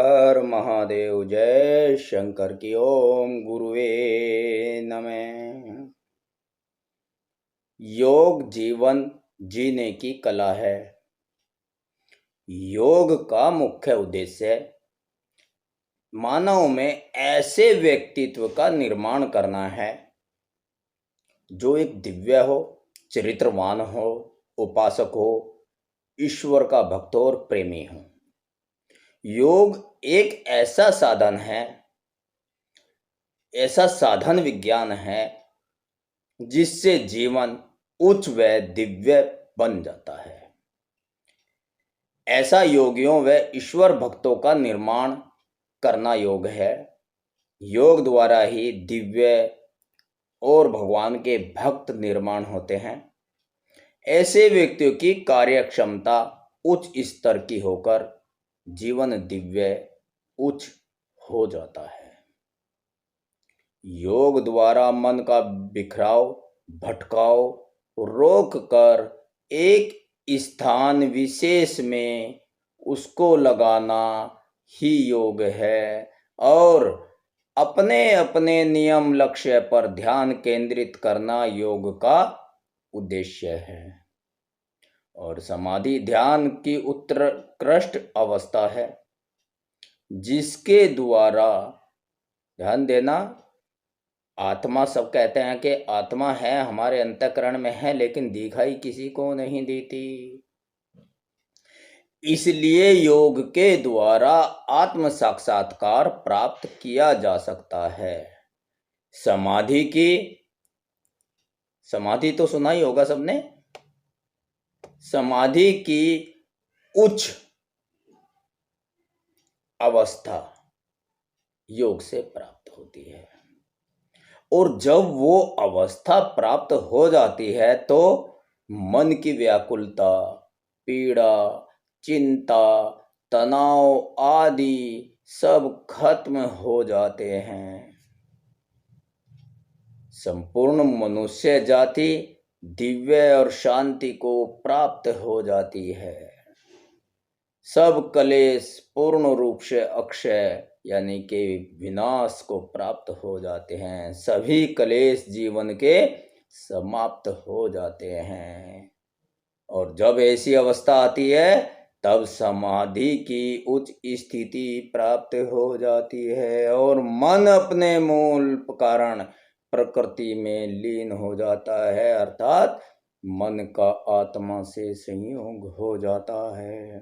हर महादेव। जय शंकर की ओम गुरुवे नमः। योग जीवन जीने की कला है। योग का मुख्य उद्देश्य मानव में ऐसे व्यक्तित्व का निर्माण करना है जो एक दिव्य हो, चरित्रवान हो, उपासक हो, ईश्वर का भक्त और प्रेमी हो। योग एक ऐसा साधन है, ऐसा साधन विज्ञान है जिससे जीवन उच्च व दिव्य बन जाता है। ऐसा योगियों व ईश्वर भक्तों का निर्माण करना योग है। योग द्वारा ही दिव्य और भगवान के भक्त निर्माण होते हैं। ऐसे व्यक्तियों की कार्य क्षमता उच्च स्तर की होकर जीवन दिव्य उच्च हो जाता है। योग द्वारा मन का बिखराव, भटकाव रोक कर एक स्थान विशेष में उसको लगाना ही योग है और अपने अपने नियम लक्ष्य पर ध्यान केंद्रित करना योग का उद्देश्य है। और समाधि ध्यान की उत्कृष्ट अवस्था है जिसके द्वारा ध्यान देना। आत्मा, सब कहते हैं कि आत्मा है, हमारे अंतःकरण में है, लेकिन दिखाई किसी को नहीं देती। इसलिए योग के द्वारा आत्म साक्षात्कार प्राप्त किया जा सकता है। समाधि तो सुना ही होगा सबने। समाधि की उच्च अवस्था योग से प्राप्त होती है और जब वो अवस्था प्राप्त हो जाती है तो मन की व्याकुलता, पीड़ा, चिंता, तनाव आदि सब खत्म हो जाते हैं। संपूर्ण मनुष्य जाति दिव्य और शांति को प्राप्त हो जाती है। सब कलेश पूर्ण रूप से अक्षय यानी कि विनाश को प्राप्त हो जाते हैं। सभी कलेश जीवन के समाप्त हो जाते हैं और जब ऐसी अवस्था आती है तब समाधि की उच्च स्थिति प्राप्त हो जाती है और मन अपने मूल कारण प्रकृति में लीन हो जाता है, अर्थात मन का आत्मा से संयोग हो जाता है।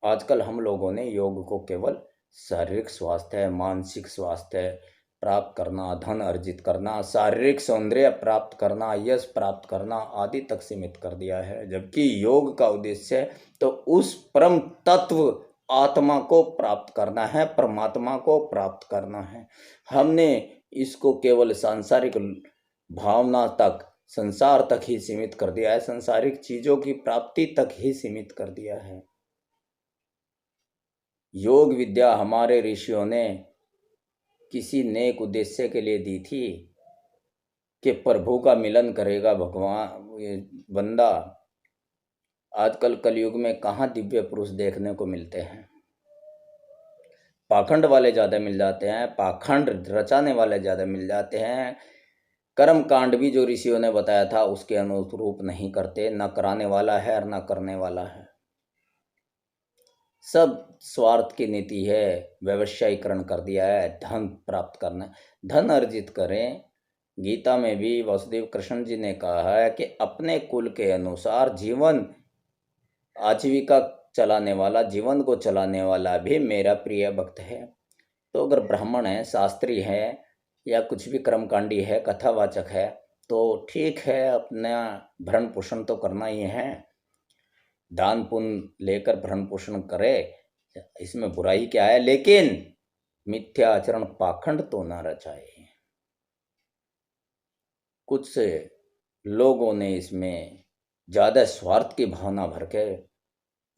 आजकल हम लोगों ने योग को केवल शारीरिक स्वास्थ्य, मानसिक स्वास्थ्य प्राप्त करना, धन अर्जित करना, शारीरिक सौंदर्य प्राप्त करना, यश प्राप्त करना आदि तक सीमित कर दिया है, जबकि योग का उद्देश्य तो उस परम तत्व आत्मा को प्राप्त करना है, परमात्मा को प्राप्त करना है। हमने इसको केवल सांसारिक भावना तक, संसार तक ही सीमित कर दिया है, सांसारिक चीजों की प्राप्ति तक ही सीमित कर दिया है। योग विद्या हमारे ऋषियों ने किसी नेक उद्देश्य के लिए दी थी कि प्रभु का मिलन करेगा भगवान ये बंदा। आजकल कलयुग में कहाँ दिव्य पुरुष देखने को मिलते हैं। पाखंड वाले ज़्यादा मिल जाते हैं, पाखंड रचाने वाले ज़्यादा मिल जाते हैं। कर्म कांड भी जो ऋषियों ने बताया था उसके अनुरूप नहीं करते, न कराने वाला है और न करने वाला है। सब स्वार्थ की नीति है, व्यवसायीकरण कर दिया है, धन प्राप्त करना, धन अर्जित करें। गीता में भी वासुदेव कृष्ण जी ने कहा है कि अपने कुल के अनुसार जीवन आजीविका चलाने वाला, जीवन को चलाने वाला भी मेरा प्रिय भक्त है। तो अगर ब्राह्मण है, शास्त्री है या कुछ भी कर्मकांडी है, कथावाचक है तो ठीक है, अपना भरण पोषण तो करना ही है, दान पुण्य लेकर भरण पोषण करे, इसमें बुराई क्या है, लेकिन मिथ्या आचरण पाखंड तो ना रचाए। कुछ से लोगों ने इसमें ज्यादा स्वार्थ की भावना भर के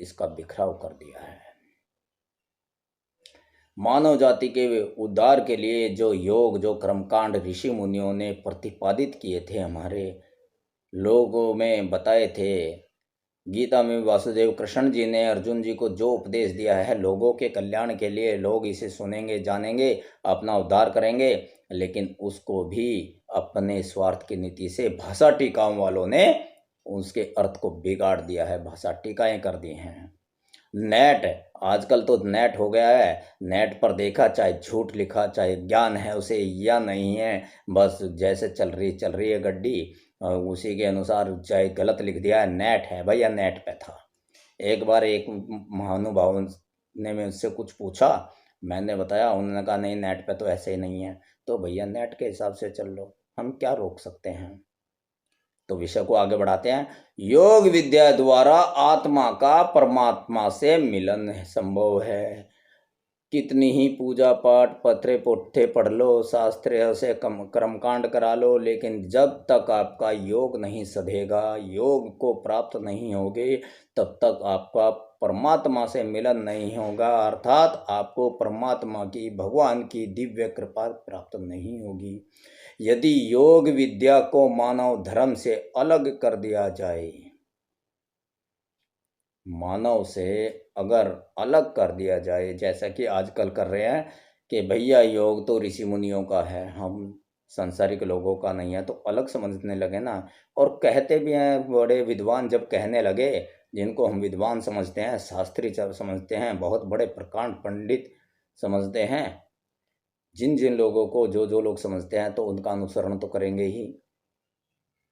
इसका बिखराव कर दिया है। मानव जाति के उद्धार के लिए जो योग, जो कर्मकांड ऋषि मुनियों ने प्रतिपादित किए थे, हमारे लोगों में बताए थे, गीता में वासुदेव कृष्ण जी ने अर्जुन जी को जो उपदेश दिया है लोगों के कल्याण के लिए, लोग इसे सुनेंगे, जानेंगे, अपना उद्धार करेंगे, लेकिन उसको भी अपने स्वार्थ की नीति से भाषा टीकाओं वालों ने उसके अर्थ को बिगाड़ दिया है, भाषा टीकाएं कर दी हैं। नेट, आजकल तो नेट हो गया है, नेट पर देखा चाहे झूठ लिखा, चाहे ज्ञान है उसे या नहीं है, बस जैसे चल रही है गड्डी उसी के अनुसार, चाहे गलत लिख दिया है, नेट है भैया, नेट पे था। एक बार एक महानुभाव ने मुझसे कुछ पूछा, मैंने बताया, उन्होंने कहा नहीं नेट पे तो ऐसे ही नहीं है। तो भैया नेट के हिसाब से चल लो, हम क्या रोक सकते हैं। तो विषय को आगे बढ़ाते हैं। योग विद्या द्वारा आत्मा का परमात्मा से मिलन संभव है। कितनी ही पूजा पाठ पत्रे पुट्ठे पढ़ लो, शास्त्र से कर्मकांड करा लो, लेकिन जब तक आपका योग नहीं सधेगा, योग को प्राप्त नहीं होगे, तब तक आपका परमात्मा से मिलन नहीं होगा, अर्थात आपको परमात्मा की, भगवान की दिव्य कृपा प्राप्त नहीं होगी। यदि योग विद्या को मानव धर्म से अलग कर दिया जाए, मानव से अगर अलग कर दिया जाए, जैसा कि आजकल कर रहे हैं कि भैया योग तो ऋषि मुनियों का है, हम संसारिक लोगों का नहीं है, तो अलग समझने लगे ना। और कहते भी हैं बड़े विद्वान, जब कहने लगे, जिनको हम विद्वान समझते हैं, शास्त्री समझते हैं, बहुत बड़े प्रकांड पंडित समझते हैं, जिन जिन लोगों को जो लोग समझते हैं तो उनका अनुसरण तो करेंगे ही।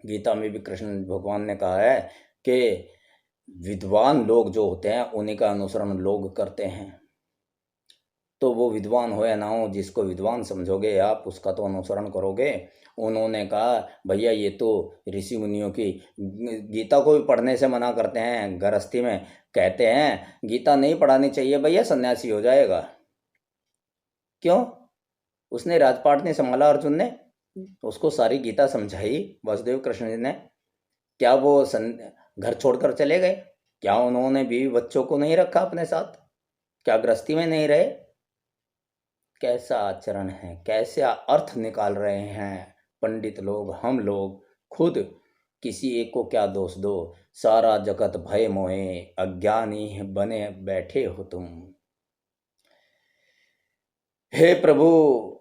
गीता में भी कृष्ण भगवान ने कहा है कि विद्वान लोग जो होते हैं उन्हीं का अनुसरण लोग करते हैं। तो वो विद्वान हो या ना हो, जिसको विद्वान समझोगे आप उसका तो अनुसरण करोगे। उन्होंने कहा भैया ये तो ऋषि मुनियों की, गीता को भी पढ़ने से मना करते हैं, गृहस्थी में कहते हैं गीता नहीं पढ़ानी चाहिए भैया, सन्यासी हो जाएगा। क्यों? उसने राजपाट नहीं संभाला, अर्जुन ने उसको सारी गीता समझाई, वासुदेव कृष्ण जी ने। क्या वो घर छोड़कर चले गए? क्या उन्होंने बीवी बच्चों को नहीं रखा अपने साथ? क्या गृहस्थी में नहीं रहे? कैसा आचरण है, कैसे अर्थ निकाल रहे हैं पंडित लोग, हम लोग खुद। किसी एक को क्या दोष दो, सारा जगत भय मोहे, अज्ञानी बने बैठे हो तुम। हे प्रभु,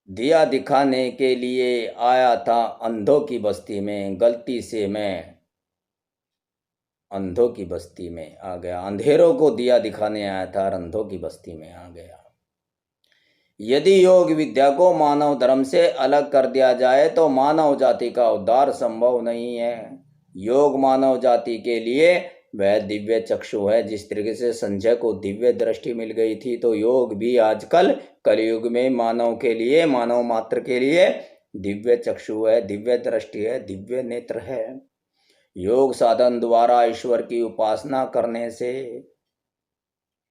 दिया दिखाने के लिए आया था अंधों की बस्ती में, गलती से मैं अंधों की बस्ती में आ गया। अंधेरों को दिया दिखाने आया था और अंधों की बस्ती में आ गया। यदि योग विद्या को मानव धर्म से अलग कर दिया जाए तो मानव जाति का उद्धार संभव नहीं है। योग मानव जाति के लिए वह दिव्य चक्षु है। जिस तरीके से संजय को दिव्य दृष्टि मिल गई थी, तो योग भी आजकल कलयुग में मानव के लिए, मानव मात्र के लिए दिव्य चक्षु है, दिव्य दृष्टि है, दिव्य नेत्र है। योग साधन द्वारा ईश्वर की उपासना करने से,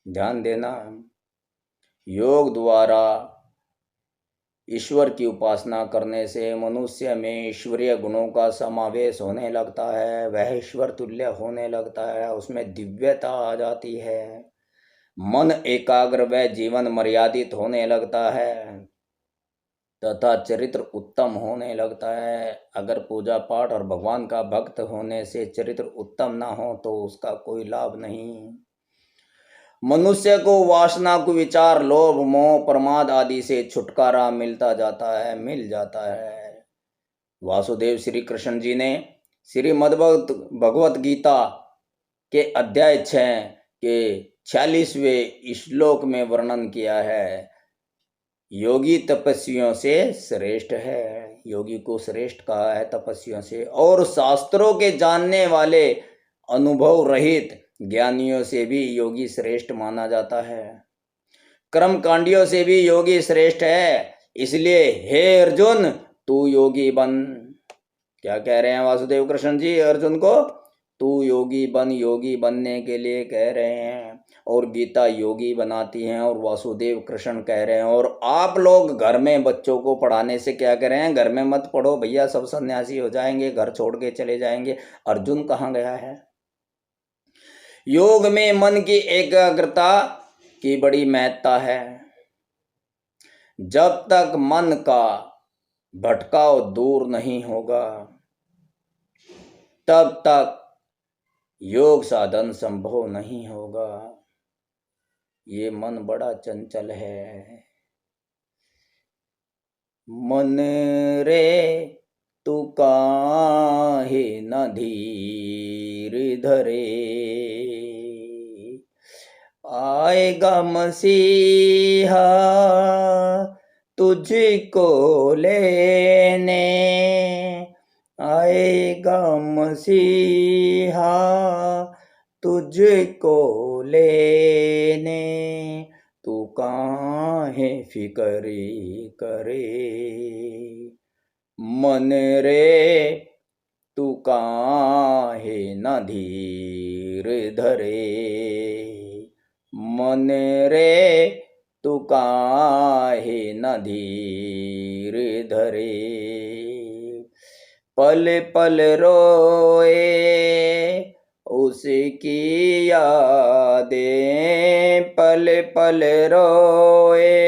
ध्यान देना, योग द्वारा ईश्वर की उपासना करने से मनुष्य में ईश्वरीय गुणों का समावेश होने लगता है, वह ईश्वर तुल्य होने लगता है, उसमें दिव्यता आ जाती है, मन एकाग्र व जीवन मर्यादित होने लगता है तथा चरित्र उत्तम होने लगता है। अगर पूजा पाठ और भगवान का भक्त होने से चरित्र उत्तम ना हो तो उसका कोई लाभ नहीं। मनुष्य को वासना, कुविचार, लोभ, मोह, प्रमाद आदि से छुटकारा मिल जाता है। वासुदेव श्री कृष्ण जी ने श्रीमद् भगवत गीता के अध्याय 6 के 46वें श्लोक में वर्णन किया है, योगी तपस्वियों से श्रेष्ठ है। योगी को श्रेष्ठ कहा है तपस्वियों से, और शास्त्रों के जानने वाले, अनुभव रहित ज्ञानियों से भी योगी श्रेष्ठ माना जाता है। कर्मकांडियों से भी योगी श्रेष्ठ है। इसलिए हे अर्जुन, तू योगी बन। क्या कह रहे हैं वासुदेव कृष्ण जी अर्जुन को? तू योगी बन, योगी बनने के लिए कह रहे हैं। और गीता योगी बनाती हैं और वासुदेव कृष्ण कह रहे हैं। और आप लोग घर में बच्चों को पढ़ाने से क्या कह रहे हैं? घर में मत पढ़ो भैया, सब सन्यासी हो जाएंगे, घर छोड़ के चले जाएंगे। अर्जुन कहाँ गया है? योग में मन की एकाग्रता की बड़ी महत्ता है। जब तक मन का भटकाव दूर नहीं होगा, तब तक योग साधन संभव नहीं होगा। ये मन बड़ा चंचल है। मन रे तू काहे न धीर धरे, आएगा मसीहा तुझको लेने, आएगा मसीहा तुझको लेने, तू काहे फिक्री करे। मन रे तू काहे न धीर धरे, मन रे तू काहे न धीर धरे। पल पल रोए उसकी यादें, पल पल रोए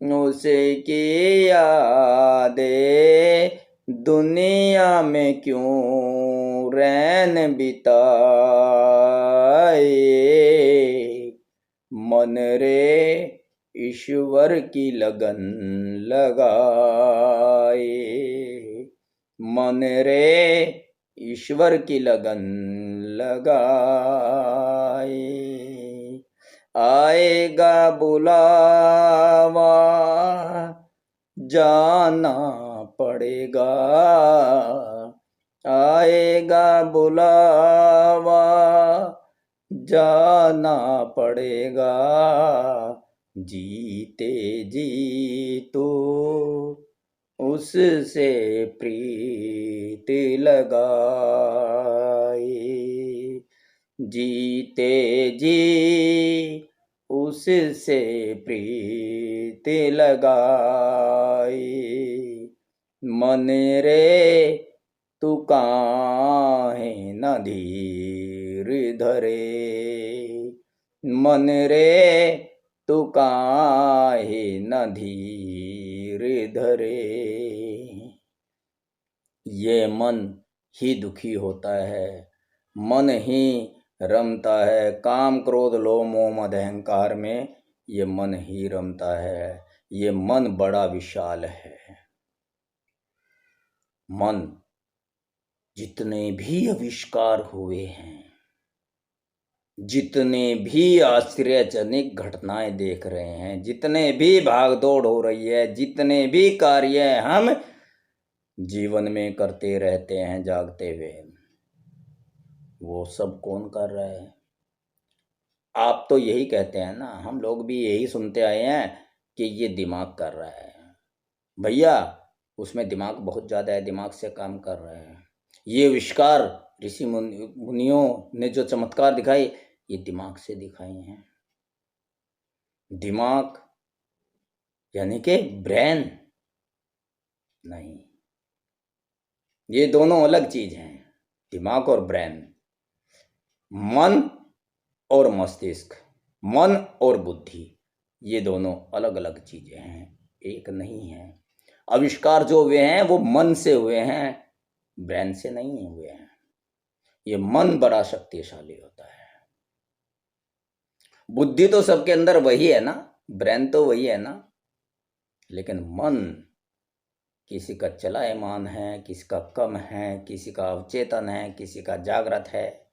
उसकी यादें, दुनिया में क्यों रैन बिताए। मन रे ईश्वर की लगन लगाए, मन रे ईश्वर की लगन लगाए। आएगा बुलावा जाना पड़ेगा, आएगा बुलावा जाना पड़ेगा, जीते जी तो उससे प्रीत लगाए, जीते जी उससे प्रीत लगाए। मन रे तू काहे न धीर धरे, मन रे तू काहे न धीर धरे। ये मन ही दुखी होता है, मन ही रमता है, काम क्रोध लोभ मोह मद अहंकार में ये मन ही रमता है। ये मन बड़ा विशाल है। मन जितने भी आविष्कार हुए हैं, जितने भी आश्चर्यजनक घटनाएं देख रहे हैं, जितने भी भागदौड़ हो रही है, जितने भी कार्य हम जीवन में करते रहते हैं जागते हुए, वो सब कौन कर रहा है? आप तो यही कहते हैं ना, हम लोग भी यही सुनते आए हैं कि ये दिमाग कर रहा है। भैया उसमें दिमाग बहुत ज़्यादा है, दिमाग से काम कर रहा है। ये आविष्कार ऋषि मुनियों ने जो चमत्कार दिखाए ये दिमाग से दिखाए हैं। दिमाग यानी कि ब्रेन नहीं, ये दोनों अलग चीज हैं, दिमाग और ब्रेन। मन और मस्तिष्क, मन और बुद्धि, ये दोनों अलग अलग चीजें हैं, एक नहीं है। आविष्कार जो हुए हैं वो मन से हुए हैं, ब्रेन से नहीं हुए हैं। ये मन बड़ा शक्तिशाली होता है। बुद्धि तो सबके अंदर वही है ना, ब्रेन तो वही है ना, लेकिन मन किसी का चलायमान है, किसी का कम है, किसी का अवचेतन है, किसी का जागृत है।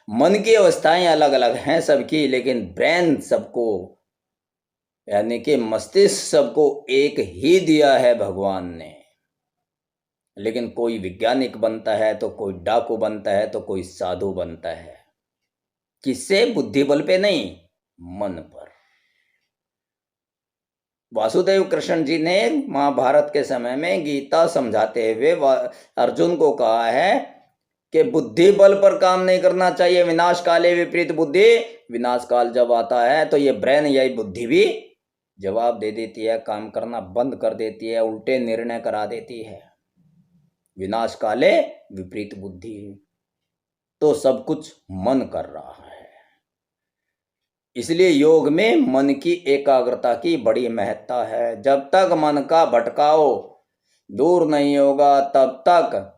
मन की अवस्थाएं अलग अलग हैं सबकी, लेकिन ब्रेन सबको यानी कि मस्तिष्क सबको एक ही दिया है भगवान ने। लेकिन कोई वैज्ञानिक बनता है तो कोई डाकू बनता है तो कोई साधु बनता है। किससे? बुद्धि बल पे नहीं, मन पर। वासुदेव कृष्ण जी ने महाभारत के समय में गीता समझाते हुए अर्जुन को कहा है कि बुद्धि बल पर काम नहीं करना चाहिए, विनाश काले विपरीत बुद्धि। विनाश काल जब आता है तो ये ब्रेन यही बुद्धि भी जवाब दे देती है, काम करना बंद कर देती है, उल्टे निर्णय करा देती है। विनाश काले विपरीत बुद्धि, तो सब कुछ मन कर रहा है। इसलिए योग में मन की एकाग्रता की बड़ी महत्ता है। जब तक मन का भटकाव दूर नहीं होगा तब तक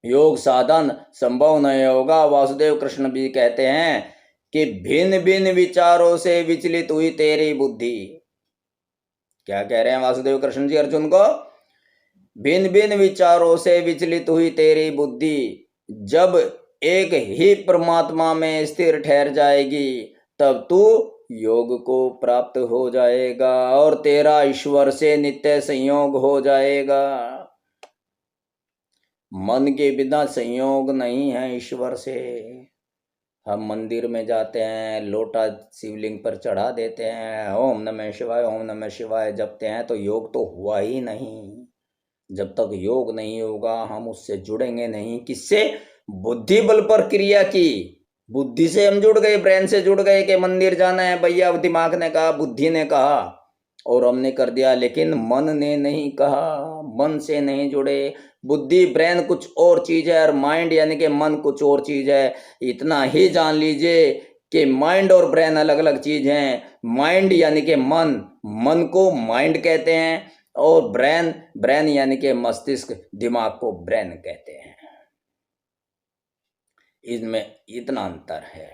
योग साधन संभव नहीं होगा। वासुदेव कृष्ण भी कहते हैं कि भिन्न भिन्न विचारों से विचलित हुई तेरी बुद्धि। क्या कह रहे हैं वासुदेव कृष्ण जी अर्जुन को? भिन्न भिन्न विचारों से विचलित हुई तेरी बुद्धि जब एक ही परमात्मा में स्थिर ठहर जाएगी तब तू योग को प्राप्त हो जाएगा और तेरा ईश्वर से नित्य संयोग हो जाएगा। मन के बिना संयोग नहीं है ईश्वर से। हम मंदिर में जाते हैं, लोटा शिवलिंग पर चढ़ा देते हैं, ओम नमः शिवाय ओम नमः शिवाय जपते हैं, तो योग तो हुआ ही नहीं। जब तक योग नहीं होगा हम उससे जुड़ेंगे नहीं। किससे? बुद्धि बल पर क्रिया की। बुद्धि से हम जुड़ गए, ब्रेन से जुड़ गए कि मंदिर जाना है भैया, दिमाग ने कहा, बुद्धि ने कहा और हमने कर दिया, लेकिन मन ने नहीं कहा। मन से नहीं जुड़े। बुद्धि ब्रेन कुछ और चीज है और माइंड यानी कि मन कुछ और चीज है। इतना ही जान लीजिए कि माइंड और ब्रेन अलग अलग चीज हैं। माइंड यानी कि मन, मन को माइंड कहते हैं और ब्रेन, ब्रेन यानी कि मस्तिष्क, दिमाग को ब्रेन कहते हैं। इसमें इतना अंतर है।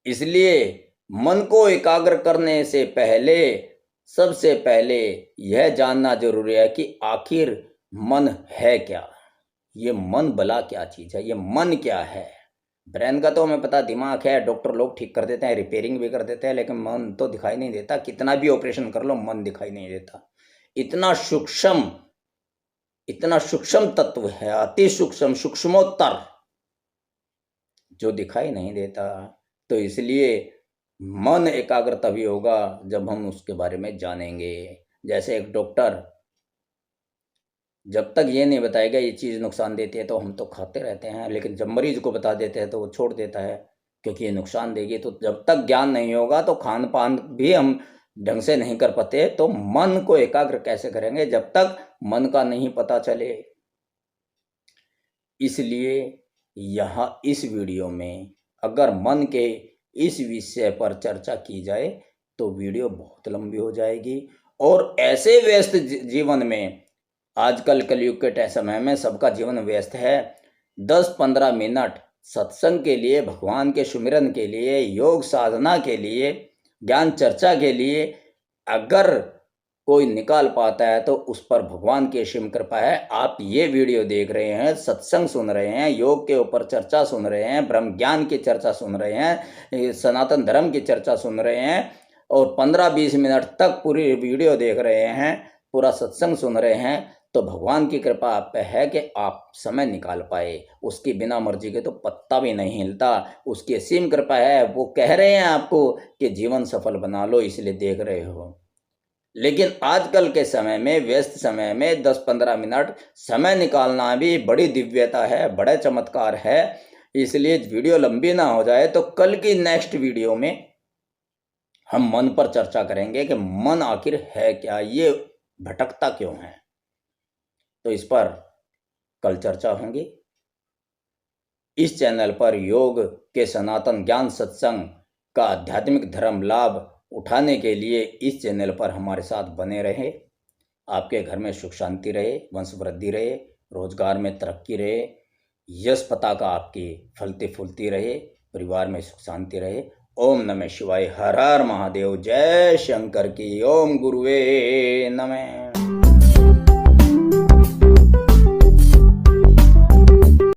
इसलिए मन को एकाग्र करने से पहले सबसे पहले यह जानना जरूरी है कि आखिर मन है क्या। ये मन भला क्या चीज है, ये मन क्या है। ब्रेन का तो हमें पता, दिमाग है, डॉक्टर लोग ठीक कर देते हैं, रिपेयरिंग भी कर देते हैं, लेकिन मन तो दिखाई नहीं देता। कितना भी ऑपरेशन कर लो मन दिखाई नहीं देता। इतना सूक्ष्म तत्व है, अति सूक्ष्म, सूक्ष्मोत्तर, जो दिखाई नहीं देता। तो इसलिए मन एकाग्र तभी होगा जब हम उसके बारे में जानेंगे। जैसे एक डॉक्टर जब तक ये नहीं बताएगा ये चीज़ नुकसान देती है तो हम तो खाते रहते हैं, लेकिन जब मरीज को बता देते हैं तो वो छोड़ देता है क्योंकि ये नुकसान देगी। तो जब तक ज्ञान नहीं होगा तो खान पान भी हम ढंग से नहीं कर पाते। तो मन को एकाग्र कैसे करेंगे जब तक मन का नहीं पता चले। इसलिए यहाँ इस वीडियो में अगर मन के इस विषय पर चर्चा की जाए तो वीडियो बहुत लंबी हो जाएगी। और ऐसे व्यस्त जीवन में, आजकल कलयुग के समय में सबका जीवन व्यस्त है, 10-15 मिनट सत्संग के लिए, भगवान के सुमिरन के लिए, योग साधना के लिए, ज्ञान चर्चा के लिए अगर कोई निकाल पाता है तो उस पर भगवान की असीम कृपा है। आप ये वीडियो देख रहे हैं, सत्संग सुन रहे हैं, योग के ऊपर चर्चा सुन रहे हैं, ब्रह्म ज्ञान की चर्चा सुन रहे हैं, सनातन धर्म की चर्चा सुन रहे हैं और 15-20 मिनट तक पूरी वीडियो देख रहे हैं, पूरा सत्संग सुन रहे हैं, तो भगवान की कृपा आप पे है कि आप समय निकाल पाए। उसकी बिना मर्जी के तो पत्ता भी नहीं हिलता। उसकी असीम कृपा है। वो कह रहे हैं आपको कि जीवन सफल बना लो, इसलिए देख रहे हो। लेकिन आजकल के समय में, व्यस्त समय में 10-15 मिनट समय निकालना भी बड़ी दिव्यता है, बड़ा चमत्कार है। इसलिए वीडियो लंबी ना हो जाए तो कल की नेक्स्ट वीडियो में हम मन पर चर्चा करेंगे कि मन आखिर है क्या, ये भटकता क्यों है। तो इस पर कल चर्चा होगी। इस चैनल पर योग के सनातन ज्ञान सत्संग का आध्यात्मिक धर्म लाभ उठाने के लिए इस चैनल पर हमारे साथ बने रहे। आपके घर में सुख शांति रहे, वंश वृद्धि रहे, रोजगार में तरक्की रहे, यश पताका आपकी फलती फूलती रहे, परिवार में सुख शांति रहे। ओम नमः शिवाय। हर हर महादेव। जय शंकर की। ओम गुरुवे नमः।